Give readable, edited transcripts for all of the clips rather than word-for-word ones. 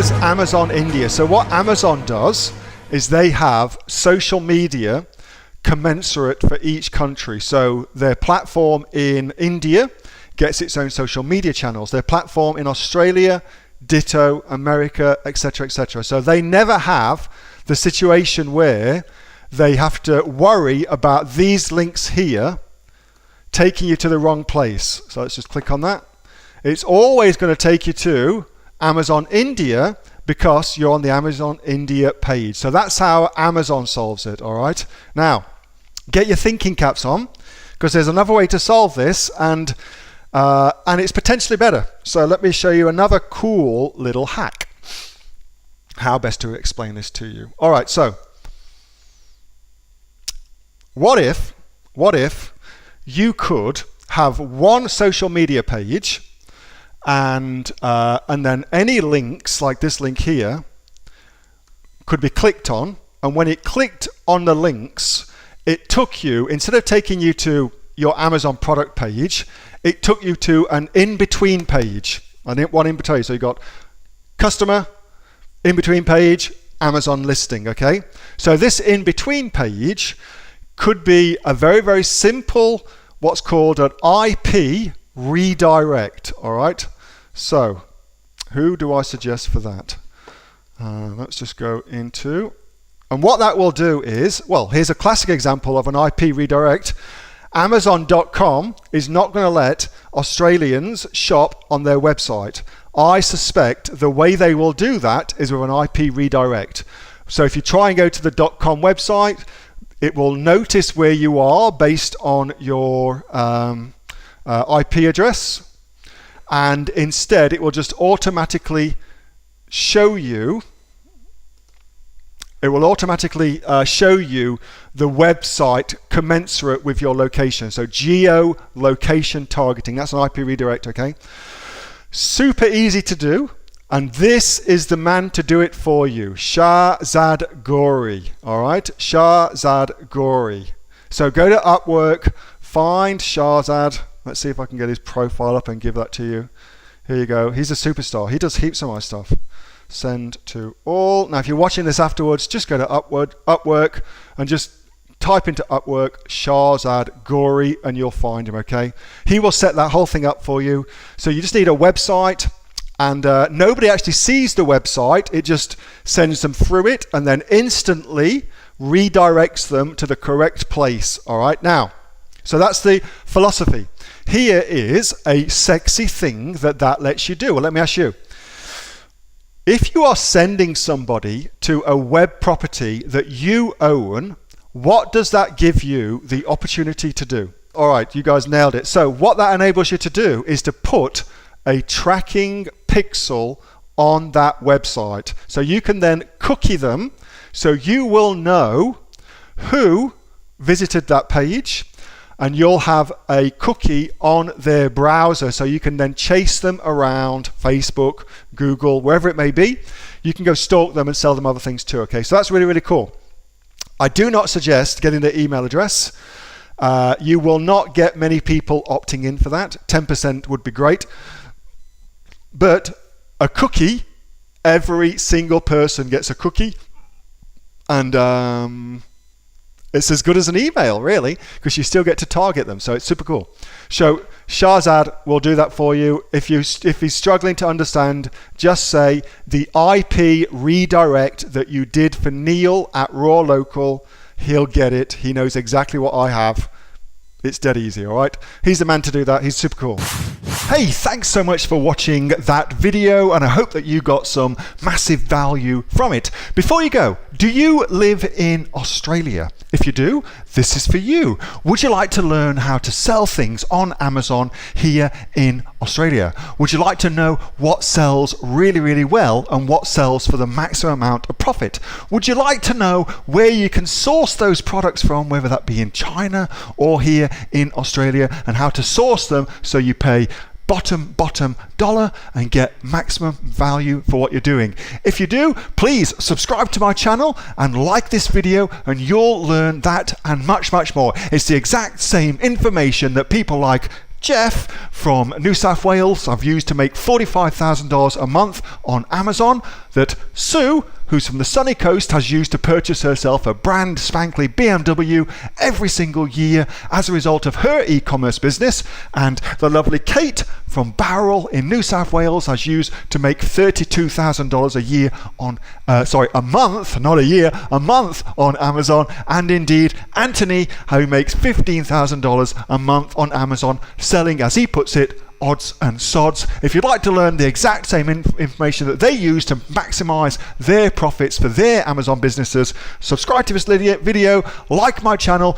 here's Amazon India. So what Amazon does is they have social media commensurate for each country. So their platform in India gets its own social media channels. Their platform in Australia, ditto, America, etc., etc. So they never have the situation where they have to worry about these links here taking you to the wrong place. So let's just click on that. It's always going to take you to Amazon India because you're on the Amazon India page. So that's how Amazon solves it, all right? Now, get your thinking caps on, because there's another way to solve this, and it's potentially better. So let me show you another cool little hack. How best to explain this to you. All right, so what if you could have one social media page, and then any links like this link here could be clicked on, and when it clicked on the links, it took you, instead of taking you to your Amazon product page, it took you to an in-between page, one in between. So you got customer, in-between page, Amazon listing, okay? So this in-between page could be a very, very simple, what's called an IP redirect, all right? So who do I suggest for that? Let's just go into, and what that will do is, well, here's a classic example of an IP redirect. Amazon.com is not going to let Australians shop on their website. I suspect the way they will do that is with an IP redirect. So if you try and go to the .com website, it will notice where you are based on your IP address, and instead it will just automatically show you the website commensurate with your location. So geo-location targeting, that's an IP redirect, okay? Super easy to do, and this is the man to do it for you, Shahzad Ghauri, all right? Shahzad Ghauri. So go to Upwork, find Shahzad. Let's see if I can get his profile up and give that to you. Here you go. He's a superstar. He does heaps of my stuff. Send to all. Now, if you're watching this afterwards, just go to Upwork and just type into Upwork Shahzad Ghauri and you'll find him, okay? He will set that whole thing up for you. So you just need a website, and nobody actually sees the website. It just sends them through it and then instantly redirects them to the correct place, all right? Now, so that's the philosophy. Here is a sexy thing that lets you do. Well, let me ask you. If you are sending somebody to a web property that you own, what does that give you the opportunity to do? All right, you guys nailed it. So what that enables you to do is to put a tracking pixel on that website. So you can then cookie them, so you will know who visited that page, and you'll have a cookie on their browser, so you can then chase them around Facebook, Google, wherever it may be. You can go stalk them and sell them other things too, okay? So that's really, really cool. I do not suggest getting their email address. You will not get many people opting in for that. 10% would be great. But a cookie, every single person gets a cookie, and it's as good as an email, really, because you still get to target them. So it's super cool. So Shahzad will do that for you. If he's struggling to understand, just say the IP redirect that you did for Neil at Raw Local. He'll get it. He knows exactly what I have. It's dead easy, all right? He's the man to do that. He's super cool. Hey, thanks so much for watching that video, and I hope that you got some massive value from it. Before you go, do you live in Australia? If you do, this is for you. Would you like to learn how to sell things on Amazon here in Australia? Would you like to know what sells really, really well and what sells for the maximum amount of profit? Would you like to know where you can source those products from, whether that be in China or here in Australia, and how to source them so you pay bottom dollar and get maximum value for what you're doing? If you do, please subscribe to my channel and like this video, and you'll learn that and much more. It's the exact same information that people like Jeff from New South Wales I've used to make $45,000 a month on Amazon, that Sue, who's from the sunny coast, has used to purchase herself a brand spankly BMW every single year as a result of her e-commerce business, and the lovely Kate from Bowral in New South Wales has used to make $32,000 a year on, a month, not a year, a month on Amazon, and indeed Anthony, who makes $15,000 a month on Amazon, selling, as he puts it, odds and sods. If you'd like to learn the exact same information that they use to maximize their profits for their Amazon businesses, subscribe to this video, like my channel,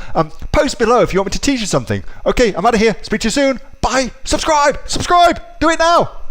post below if you want me to teach you something. Okay, I'm out of here. Speak to you soon. Bye. Subscribe. Do it now.